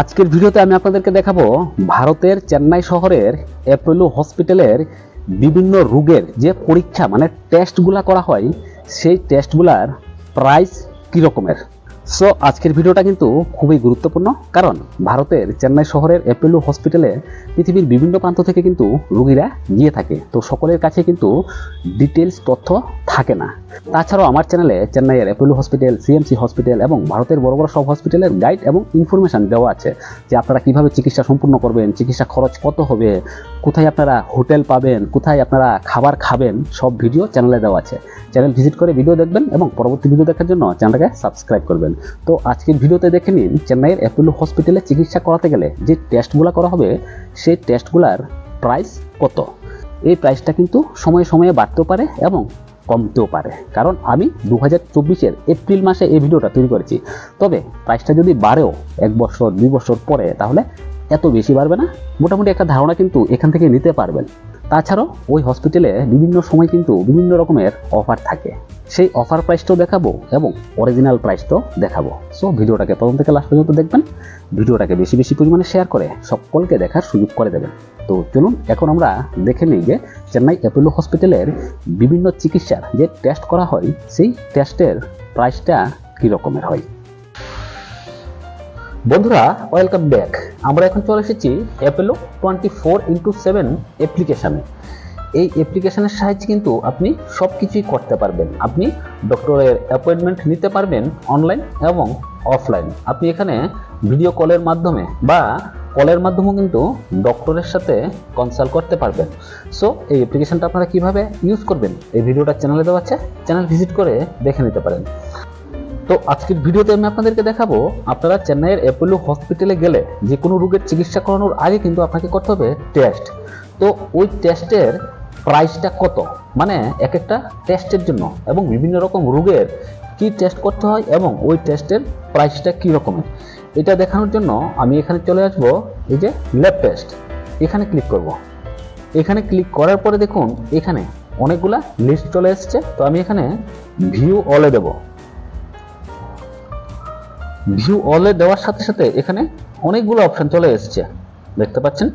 আজকের ভিডিওতে আমি আপনাদেরকে দেখাবো ভারতের চেন্নাই শহরের অ্যাপোলো হসপিটালের বিভিন্ন রোগের যে পরীক্ষা মানে টেস্টগুলা করা হয় সেই টেস্টগুলার প্রাইস কী রকমের। সো আজকের ভিডিওটা কিন্তু খুবই গুরুত্বপূর্ণ, কারণ ভারতের চেন্নাই শহরের অ্যাপোলো হসপিটালে পৃথিবীর বিভিন্ন প্রান্ত থেকে কিন্তু রোগীরা গিয়ে থাকে, তো সকলের কাছে কিন্তু ডিটেলস তথ্য থাকে না। তাছাড়াও আমার চ্যানেলে চেন্নাইয়ের অ্যাপোলো হসপিটাল, সিএমসি হসপিটাল এবং ভারতের বড় বড় সব হসপিটালের গাইড এবং ইনফরমেশান দেওয়া আছে যে আপনারা কীভাবে চিকিৎসা সম্পূর্ণ করবেন, চিকিৎসা খরচ কত হবে, কোথায় আপনারা হোটেল পাবেন, কোথায় আপনারা খাবার খাবেন, সব ভিডিও চ্যানেলে দেওয়া আছে। চ্যানেল ভিজিট করে ভিডিও দেখবেন এবং পরবর্তী ভিডিও দেখার জন্য চ্যানেলটাকে সাবস্ক্রাইব করবেন। তো আজকের ভিডিওতে দেখে নিন চেন্নাইয়ের অ্যাপোলো হসপিটালে চিকিৎসা করাতে গেলে যে টেস্টগুলো করা হবে সেই টেস্টগুলার প্রাইস কত। এই প্রাইসটা কিন্তু সময়ে সময়ে বাড়তেও পারে এবং কমতেও পারে, কারণ আমি 2024-এর এপ্রিল মাসে এই ভিডিওটা তৈরি করেছি। তবে প্রাইসটা যদি বাড়েও 1 বছর 2 বছর পরে, তাহলে এত বেশি বাড়বে না, মোটামুটি একটা ধারণা কিন্তু এখান থেকে নিতে পারবেন। তাছাড়াও ওই হসপিটালে বিভিন্ন সময় কিন্তু বিভিন্ন রকমের অফার থাকে, সেই অফার প্রাইসটাও দেখাবো এবং অরিজিনাল প্রাইসটাও দেখাবো। সো ভিডিওটাকে প্রথম থেকে লাস্ট পর্যন্ত দেখবেন, ভিডিওটাকে বেশি বেশি পরিমাণে শেয়ার করে সকলকে দেখার সুযোগ করে দেবেন। তো চলুন এখন আমরা দেখে নিই যে চেন্নাই অ্যাপোলো হসপিটালের বিভিন্ন চিকিৎসার যে টেস্ট করা হয় সেই টেস্টের প্রাইসটা কী রকমের হয়। বন্ধুরা, ওয়েলকাম ব্যাক। আমরা এখন চলে এসেছি অ্যাপোলো 24x7 অ্যাপ্লিকেশানে। এই অ্যাপ্লিকেশনের সাহায্যে কিন্তু আপনি সব কিছুই করতে পারবেন। আপনি ডক্টরের অ্যাপয়েন্টমেন্ট নিতে পারবেন অনলাইন এবং অফলাইন। আপনি এখানে ভিডিও কলের মাধ্যমে বা কলের মাধ্যমেও কিন্তু ডক্টরের সাথে কনসাল্ট করতে পারবেন। সো এই অ্যাপ্লিকেশনটা আপনারা কীভাবে ইউজ করবেন এই ভিডিওটা চ্যানেলে দেওয়া আছে, চ্যানেল ভিজিট করে দেখে নিতে পারেন। তো আজকের ভিডিওতে আমি আপনাদেরকে দেখাবো আপনারা চেন্নাইয়ের অ্যাপোলো হসপিটালে গেলে যে কোনো রোগের চিকিৎসা করানোর আগে কিন্তু আপনাকে করতে হবে টেস্ট। তো ওই টেস্টের প্রাইসটা কত, মানে এক একটা টেস্টের জন্য এবং বিভিন্ন রকম রোগের কি টেস্ট করতে হয় এবং ওই টেস্টের প্রাইসটা কী রকমের, এটা দেখানোর জন্য আমি এখানে চলে আসব এই যে ল্যাব টেস্ট, এখানে ক্লিক করব। এখানে ক্লিক করার পরে দেখুন এখানে অনেকগুলা লিস্ট চলে এসছে। তো আমি এখানে ভিউ অলে দেব। ভিউ অলে দেওয়ার সাথে সাথে এখানে অনেকগুলো অপশন চলে এসছে, দেখতে পাচ্ছেন।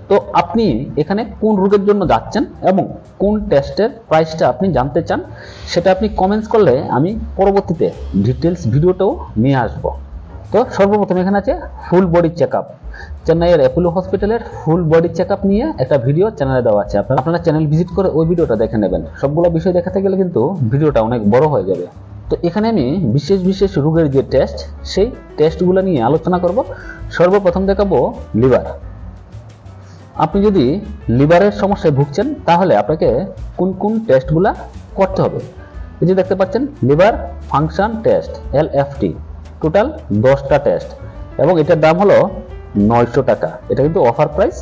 তো আপনি এখানে কোন রোগের জন্য যাচ্ছেন এবং কোন টেস্টের প্রাইসটা আপনি জানতে চান সেটা আপনি কমেন্টস করলে আমি পরবর্তীতে ডিটেলস ভিডিওটাও নিয়ে আসব। তো সর্বপ্রথম এখানে আছে ফুল বডি চেক আপ। চেন্নাইয়ের অ্যাপোলো হসপিটালের ফুল বডি চেক আপ নিয়ে একটা ভিডিও চ্যানেলে দেওয়া আছে, আপনারা চ্যানেল ভিজিট করে ওই ভিডিওটা দেখে নেবেন। সবগুলো বিষয় দেখাতে গেলে কিন্তু ভিডিওটা অনেক বড় হয়ে যাবে। তো এখানে আমি বিশেষ বিশেষ রোগের যে টেস্ট সেই টেস্টগুলো নিয়ে আলোচনা করব। সর্বপ্রথম দেখাবো লিভার। আপনি যদি লিভারের সমস্যায় ভুগছেন তাহলে আপনাকে কোন কোন টেস্টগুলো করতে হবে। এই যে দেখতে পাচ্ছেন liver function test LFT, total 10টা টেস্ট এবং এটার দাম হলো 900 টাকা। এটা কিন্তু অফার প্রাইস,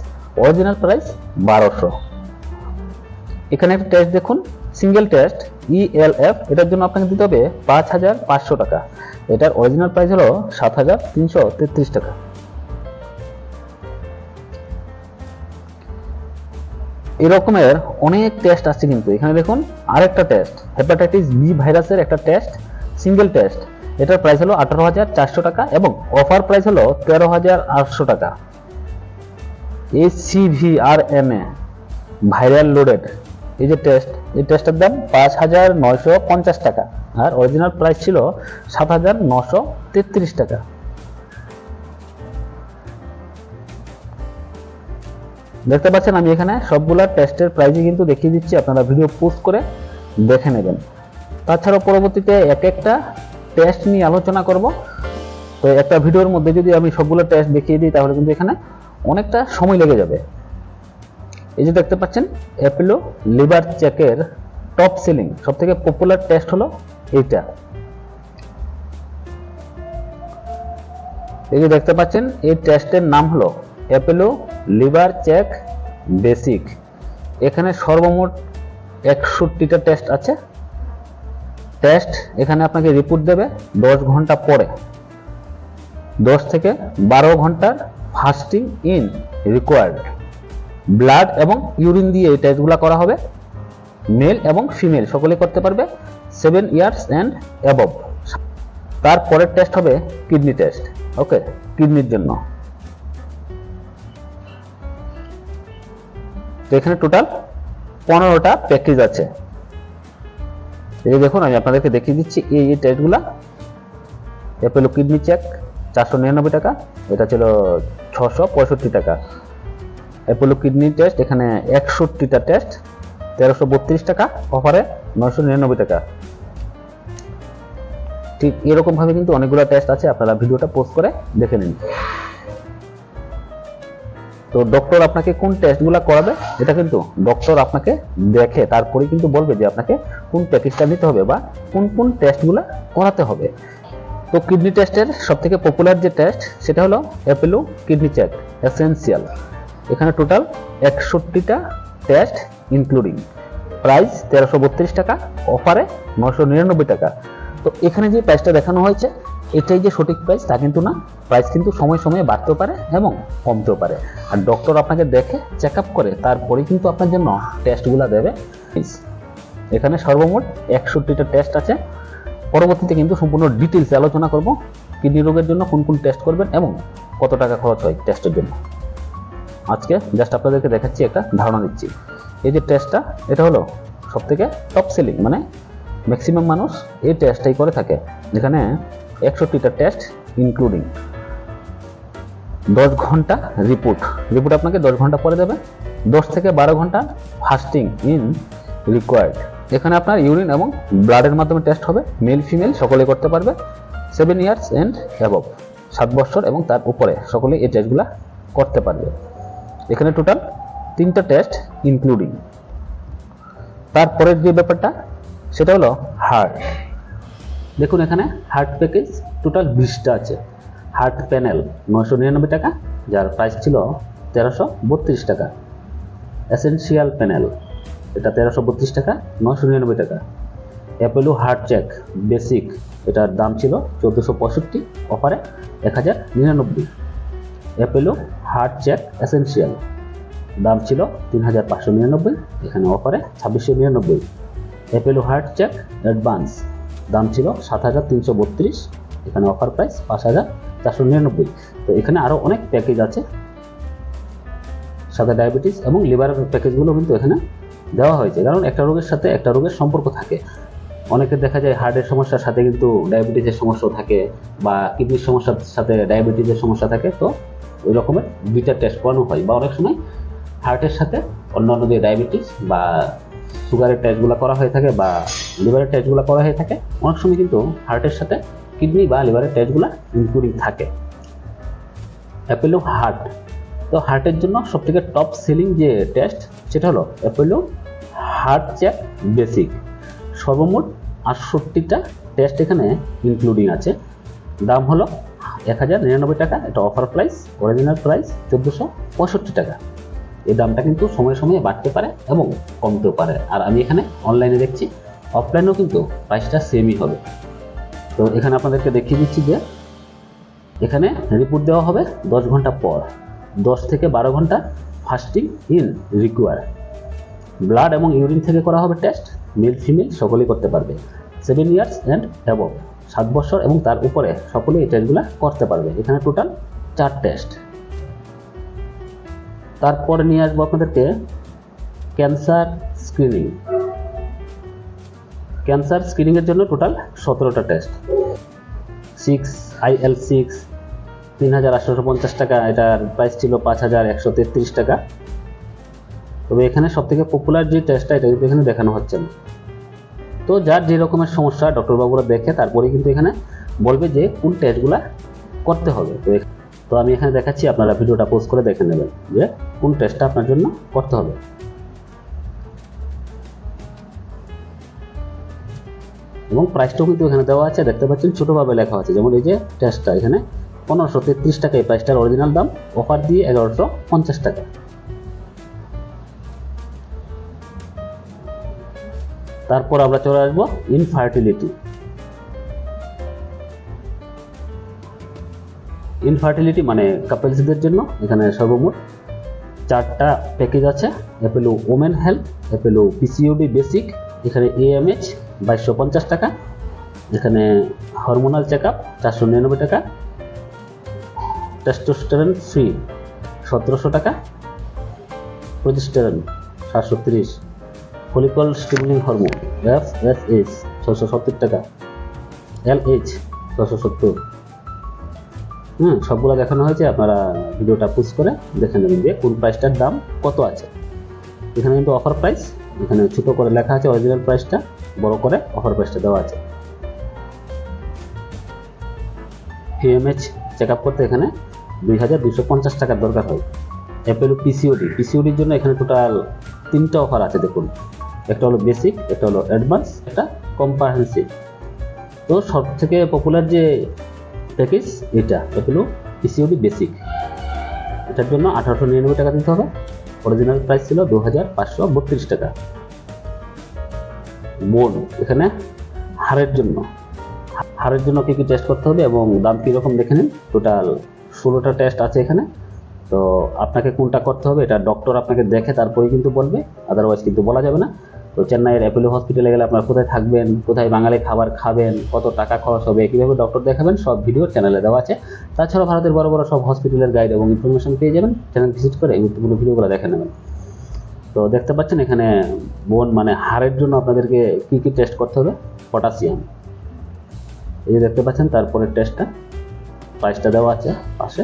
অরিজিনাল প্রাইস 1200। এখানে একটা টেস্ট দেখুন, সিঙ্গেল টেস্ট ELF, এটার জন্য আপনাকে দিতে হবে 5500 টাকা। এটার অরিজিনাল প্রাইস হলো 7333 টাকা। এরকমের অনেক টেস্ট আছে কিন্তু এখানে দেখুন আরেকটা টেস্ট হেপাটাইটিস বি ভাইরাসের একটা টেস্ট, সিঙ্গেল টেস্ট, এটার প্রাইস হলো 18400 টাকা এবং অফার প্রাইস হলো 13800 টাকা। HCVRNA ভাইরাল লোডেড এই যে টেস্ট, এই টেস্টের দাম 5950 টাকা আর অরিজিনাল প্রাইস ছিল 7933 টাকা। দেখতে পাচ্ছেন আমি এখানে সবগুলা টেস্টের প্রাইসই কিন্তু দেখিয়ে দিচ্ছি, আপনারা ভিডিও পোস্ট করে দেখে নেবেন। তাছাড়াও পরবর্তীতে এক একটা টেস্ট নিয়ে আলোচনা করব। তো একটা ভিডিওর মধ্যে যদি আমি সবগুলো টেস্ট দেখিয়ে দিই তাহলে কিন্তু এখানে অনেকটা সময় লেগে যাবে। এই যে দেখতে পাচ্ছেন অ্যাপোলো লিভার চেকের টপ সেলিং সবথেকে পপুলার টেস্ট হলো এইটা। এই যে দেখতে পাচ্ছেন এই টেস্টের নাম হলো অ্যাপোলো লিভার চেক বেসিক। এখানে সর্বমোট 61টা টেস্ট আছে। টেস্ট এখানে আপনাকে রিপোর্ট দেবে 10 ঘন্টা পরে। 10 থেকে 12 ঘন্টার ফাস্টিং ইন রিকোয়ার্ড। ব্লাড এবং ইউরিন দিয়ে এই টেস্টগুলো করা হবে। মেল এবং ফিমেল সকলেই করতে পারবে 7 ইয়ার্স অ্যান্ড অ্যাবভ। তারপরের টেস্ট হবে কিডনি টেস্ট। ওকে। কিডনির জন্য। তো এখানে টোটাল 15টা প্যাকেজ আছে। এই দেখুন আমি আপনাদেরকে দেখিয়ে দিচ্ছি এই টেস্টগুলা। অ্যাপোলো কিডনি চেক 499 টাকা, এটা ছিল 665 টাকা। অ্যাপোলো কিডনি টেস্ট এখানে 61টা টেস্ট 1332 টাকা, অফারে 999 টাকা। ঠিক এরকম ভাবে কিন্তু অনেকগুলো টেস্ট আছে, আপনারা ভিডিওটা পোস্ট করে দেখে নিন। তো ডক্টর আপনাকে কোন টেস্টগুলো করাবে এটা কিন্তু ডক্টর আপনাকে দেখে তারপরে কিন্তু বলবে যে আপনাকে কোন প্যাকেজটা নিতে হবে বা কোন কোন টেস্টগুলো করাতে হবে। তো কিডনি টেস্টের সবথেকে পপুলার যে টেস্ট সেটা হলো অ্যাপোলো কিডনি চেক এসেনশিয়াল। এখানে টোটাল 61টা টেস্ট ইনক্লুডিং, প্রাইস 1332 টাকা, অফারে 999 টাকা। তো এখানে যে প্রাইসটা দেখানো হয়েছে এটাই যে সঠিক প্রাইস তা কিন্তু না, প্রাইস কিন্তু সময় সময়ে বাড়তেও পারে এবং কমতেও পারে। আর ডক্টর আপনাকে দেখে চেক আপ করে তারপরে কিন্তু আপনার জন্য টেস্টগুলো দেবে। এখানে সর্বমোট 61টা টেস্ট আছে। পরবর্তীতে কিন্তু সম্পূর্ণ ডিটেলসে আলোচনা করব কিডনি রোগের জন্য কোন কোন টেস্ট করবেন এবং কত টাকা খরচ হয় টেস্টের জন্য। আজকে জাস্ট আপনাদেরকে দেখাচ্ছি, একটা ধারণা দিচ্ছি। এই যে টেস্টটা এটা হলো সবথেকে টপ সেলিং, মানে ম্যাক্সিমাম মানুষ এই টেস্টটাই করে থাকে। এখানে 61টা টেস্ট ইনক্লুডিং 10 ঘন্টা রিপোর্ট আপনাকে 10 ঘন্টা পরে দেবে। 10 থেকে 12 ঘন্টা ফাস্টিং ইন রিকোয়ার্ড। এখানে আপনার ইউরিন এবং ব্লাডের মাধ্যমে টেস্ট হবে, মেল ফিমেল সকলে করতে পারবে। 7 ইয়ার্স এন্ড অ্যাবভ, 7 বছর এবং তার উপরে সকলে এই টেস্টগুলো করতে পারবে। এখানে টোটাল 3টা টেস্ট ইনক্লুডিং। তারপরের যে ব্যাপারটা সেটা হলো হার্ট। দেখুন এখানে হার্ট প্যাকেজ টোটাল 20টা আছে। হার্ট প্যানেল 999 টাকা, যার প্রাইস ছিল 1332 টাকা। এসেনশিয়াল প্যানেল এটা 1332 টাকা, 999 টাকা। অ্যাপোলো হার্ট চেক বেসিক এটার দাম ছিল 1465, অফারে 1099। অ্যাপোলো হার্ট চেক এসেনশিয়াল দাম ছিল 3599, এখানে অফারে 2699। অ্যাপোলো হার্ট চেক অ্যাডভান্স দাম ছিল 7332, এখানে অফার প্রাইস 5499। তো এখানে আরও অনেক প্যাকেজ আছে, সাথে ডায়াবেটিস এবং লিভারের প্যাকেজগুলো কিন্তু এখানে দেওয়া হয়েছে, কারণ একটা রোগের সাথে একটা রোগের সম্পর্ক থাকে। অনেকের দেখা যায় হার্টের সমস্যার সাথে কিন্তু ডায়াবেটিসের সমস্যা থাকে, বা কিডনির সমস্যার সাথে ডায়াবেটিসের সমস্যা থাকে। তো ওই রকমের 2টা টেস্ট করানো হয়, বা অনেক সময় হার্টের সাথে অন্যান্য যে ডায়াবেটিস বা সুগারের টেস্টগুলো করা হয়ে থাকে বা লিভারের টেস্টগুলো করা হয়ে থাকে। অনেক সময় কিন্তু হার্টের সাথে কিডনি বা লিভারের টেস্টগুলো ইনক্লুডিং থাকে। অ্যাপোলো হার্ট, তো হার্টের জন্য সবথেকে টপ সেলিং যে টেস্ট সেটা হলো অ্যাপোলো হার্ট চেক বেসিক। সর্বমোট 68টা টেস্ট এখানে ইনক্লুডিং আছে। দাম হলো 1099 টাকা, এটা অফার প্রাইস, অরিজিনাল প্রাইস 1465 টাকা। এই দামটা কিন্তু সময়ে সময়ে বাড়তে পারে এবং কমতেও পারে। আর আমি এখানে অনলাইনে দেখছি, অফলাইনেও কিন্তু প্রাইসটা সেমই হবে। তো এখানে আপনাদেরকে দেখিয়ে দিচ্ছি যে এখানে রিপোর্ট দেওয়া হবে 10 ঘন্টা পর, 10 থেকে 12 ঘন্টা ফাস্টিং ইন রিকোয়ার। ব্লাড এবং ইউরিন থেকে করা হবে টেস্ট, মেল ফিমেল সকলেই করতে পারবে। 7 ইয়ার্স অ্যান্ড অ্যাবভ, 7 বছর এবং তার উপরে সকলেই এই টেস্টগুলো করতে পারবে। এখানে টোটাল 4 টেস্ট। তারপরে নিয়ে আসবো আপনাদেরকে ক্যান্সার স্ক্রিনিং। ক্যান্সার স্ক্রিনিংয়ের জন্য টোটাল 17টা টেস্ট। 6IL6 3850 টাকা, এটার প্রাইস ছিল 5133 টাকা। তবে এখানে সবথেকে পপুলার যে টেস্টটা এটা কিন্তু এখানে দেখানো হচ্ছে না। তো যার যে রকমের সমস্যা ডক্টরবাবুরা দেখে তারপরে কিন্তু এখানে বলবে যে কোন টেস্টগুলো করতে হবে। তো আমি এখানে দেখাচ্ছি, আপনারা ভিডিওটা পোস্ট করে দেখে নেবেন যে কোন টেস্টটা আপনার জন্য করতে হবে। এবং প্রাইসটাও কিন্তু এখানে দেওয়া আছে, দেখতে পাচ্ছেন ছোটোভাবে লেখা আছে। যেমন এই যে টেস্টটা এখানে 1533 টাকা, এই প্রাইসটার অরিজিনাল দাম, অফার দিয়ে 1150 টাকা। তারপর আমরা চলে আসবো ইনফার্টিলিটি। ইনফার্টিলিটি মানে কাপলসদের জন্য এখানে সর্বমোট 4টা প্যাকেজ আছে। Apollo women health, Apollo PCOD basic, এখানে AMH 2250 টাকা, এখানে হরমোনাল চেক আপ 499 টাকা, টেস্টোস্টেরন ফ্রি 1700 টাকা, প্রোজেস্টেরন 730, ফলিকল স্টিমুলিং হরমোন FSH 670 টাকা, LH 670। সবগুলো দেখানো হয়েছে, আপনারা ভিডিওটা পুশ করে দেখে নেবেন যে কোন প্রাইসটার দাম কত আছে। এখানে কিন্তু অফার প্রাইস, এখানে ছোট করে লেখা আছে অরিজিনাল প্রাইসটা, বড় করে অফার প্রাইসটা দেওয়া আছে। PMH চেক আপ করতে এখানে 2250 টাকার দরকার হয়। অ্যাপেলো পিসিওডির জন্য এখানে টোটাল 3টা অফার আছে দেখুন, একটা হলো বেসিক, একটা হলো অ্যাডভান্স, একটা কম্প্রিহেনসিভ। তো সব থেকে পপুলার যে প্যাকেজ এটা অ্যাপেলো পিসিওডি বেসিক, এটার জন্য 1899 টাকা দিতে হবে। অরিজিনাল প্রাইস ছিল 2532 টাকা। বোন এখানে হাড়ের জন্য কী কী টেস্ট করতে হবে এবং দাম কীরকম দেখে নিন। টোটাল 16টা টেস্ট আছে এখানে। তো আপনাকে কোনটা করতে হবে এটা ডক্টর আপনাকে দেখে তারপরেই কিন্তু বলবে, আদারওয়াইজ কিন্তু বলা যাবে না। তো চেন্নাইয়ের অ্যাপেলো হসপিটালে গেলে আপনারা কোথায় থাকবেন, কোথায় বাঙালি খাবার খাবেন, কত টাকা খরচ হবে, কীভাবে ডক্টর দেখাবেন, সব ভিডিও চ্যানেলে দেওয়া আছে। তাছাড়াও ভারতের বড় বড় সব হসপিটালের গাইড এবং ইনফরমেশন পেয়ে যাবেন, চ্যানেল ভিজিট করে গুরুত্বপূর্ণ ভিডিওগুলো দেখে নেবেন। তো দেখতে পাচ্ছেন এখানে বোন মানে হাড়ের জন্য আপনাদেরকে কী কী টেস্ট করতে হবে। পটাশিয়াম এই যে দেখতে পাচ্ছেন, তারপরে টেস্টটা প্রাইসটা দেওয়া আছে পাশে।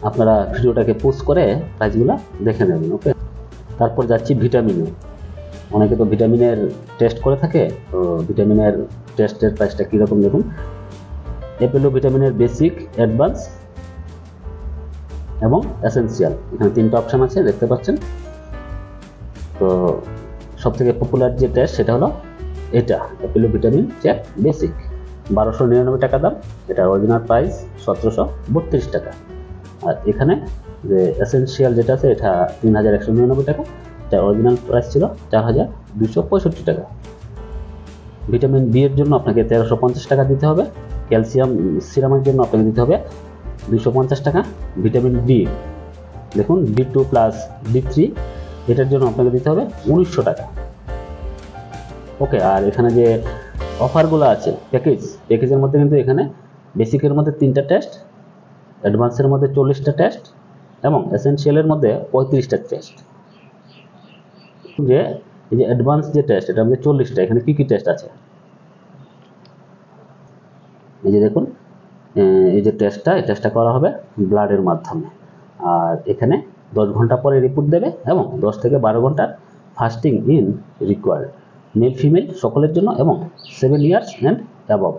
আপনারা ভিডিওটাকে পোস্ট করে প্রাইসগুলো দেখে নেবেন, ওকে। তারপর যাচ্ছি ভিটামিনে। অনেকে তো ভিটামিনের টেস্ট করে থাকে, তো ভিটামিনের টেস্টের প্রাইসটা কীরকম দেখুন। অ্যাপেলো ভিটামিনের বেসিক, অ্যাডভান্স এবং এসেনশিয়াল, এখানে 3টা অপশান আছে দেখতে পাচ্ছেন। তো সবথেকে পপুলার যে টেস্ট সেটা হলো এটা অ্যাপেলো ভিটামিন চেক বেসিক, 1299 টাকা দাম। এটা অরিজিনাল প্রাইস 1732 টাকা। আর এখানে যে এসেনশিয়াল যেটা আছে এটা 3199 টাকা, এটা অরিজিনাল প্রাইস ছিল 4265 টাকা। ভিটামিন বি এর জন্য আপনাকে 1350 টাকা দিতে হবে। ক্যালসিয়াম সিরামের জন্য আপনাকে দিতে হবে 250 টাকা। ভিটামিন ডি দেখুন B2 প্লাস B3 এটার জন্য আপনাকে দিতে হবে 1900 টাকা, ওকে। আর এখানে যে অফারগুলো আছে প্যাকেজের মধ্যে কিন্তু এখানে বেসিকের মধ্যে 3টা টেস্ট, অ্যাডভান্সের মধ্যে 40টা টেস্ট এবং এসেনশিয়ালের মধ্যে 35টা টেস্ট। যে এই যে অ্যাডভান্স যে টেস্ট এটার মধ্যে 40টা, এখানে কী কী টেস্ট আছে এই যে দেখুন। এই যে টেস্টটা করা হবে ব্লাডের মাধ্যমে, আর এখানে 10 ঘন্টা পরে রিপোর্ট দেবে এবং 10 থেকে 12 ঘন্টার fasting in required, male female সকলের জন্য এবং 7 ইয়ার্স অ্যান্ড অ্যাবভ।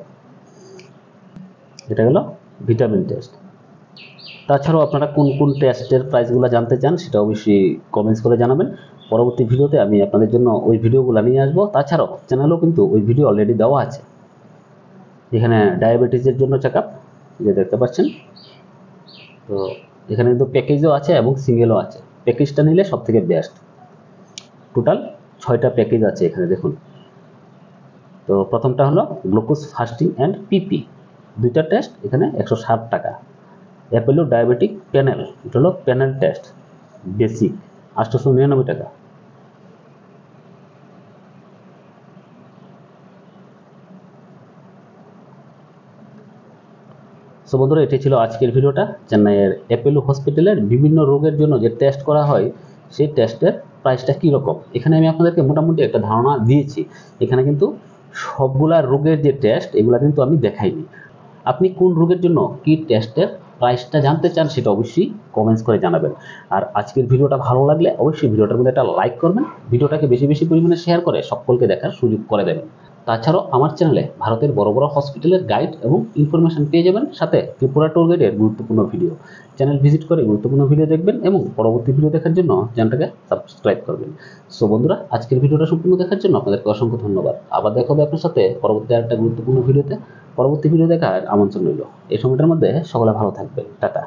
এটা হলো ভিটামিন টেস্ট। তাছাড়াও আপনারা কোন কোন টেস্টের প্রাইসগুলো জানতে চান সেটা অবশ্যই কমেন্টস করে জানাবেন। পরবর্তী ভিডিওতে আমি আপনাদের জন্য ওই ভিডিওগুলো নিয়ে আসবো। তাছাড়াও চ্যানেলেও কিন্তু ওই ভিডিও অলরেডি দেওয়া আছে। এখানে ডায়াবেটিসের জন্য চেক আপ যে দেখতে পাচ্ছেন। তো এখানে কিন্তু প্যাকেজও আছে এবং সিঙ্গেলও আছে। প্যাকেজটা নিলে সব থেকে বেস্ট। টোটাল 6টা প্যাকেজ আছে এখানে দেখুন। তো প্রথমটা হলো গ্লুকোজ ফাস্টিং অ্যান্ড পিপি, 2টা টেস্ট, এখানে 160 টাকা। অ্যাপেলো ডায়াবেটিক প্যানেল, এটা হলো প্যানেল টেস্ট বেসিক, 899 টাকা। সো বন্ধুরা, এটি ছিল আজকের ভিডিওটা। চেন্নাইয়ের অ্যাপেলো হসপিটালের বিভিন্ন রোগের জন্য যে টেস্ট করা হয় সেই টেস্টের প্রাইসটা কীরকম, এখানে আমি আপনাদেরকে মোটামুটি একটা ধারণা দিয়েছি। এখানে কিন্তু সবগুলা রোগের যে টেস্ট এগুলা কিন্তু আমি দেখাইনি। আপনি কোন রোগের জন্য কী টেস্টের প্রাইসটা জানতে চান সেটা অবশ্যই কমেন্টস করে জানাবেন। আর আজকের ভিডিওটা ভালো লাগলে অবশ্যই ভিডিওটার মধ্যে একটা লাইক করবেন, ভিডিওটাকে বেশি বেশি পরিমাণে শেয়ার করে সকলকে দেখার সুযোগ করে দেবেন। তাছাড়াও আমার চ্যানেলে ভারতের বড় বড় হসপিটালের গাইড এবং ইনফরমেশন পেয়ে যাবেন, সাথে ত্রিপুরা ট্যুর গাইডের গুরুত্বপূর্ণ ভিডিও। চ্যানেল ভিজিট করে গুরুত্বপূর্ণ ভিডিও দেখবেন এবং পরবর্তী ভিডিও দেখার জন্য চ্যানেলটাকে সাবস্ক্রাইব করবেন। সো বন্ধুরা, আজকের ভিডিওটা সম্পূর্ণ দেখার জন্য আপনাদেরকে অসংখ্য ধন্যবাদ। আবার দেখা হবে আপনার সাথে পরবর্তী আরেকটা গুরুত্বপূর্ণ ভিডিওতে। পরবর্তী ভিডিও দেখার আমন্ত্রণ রইল। এই সময়টার মধ্যে সকলে ভালো থাকবেন। টাটা।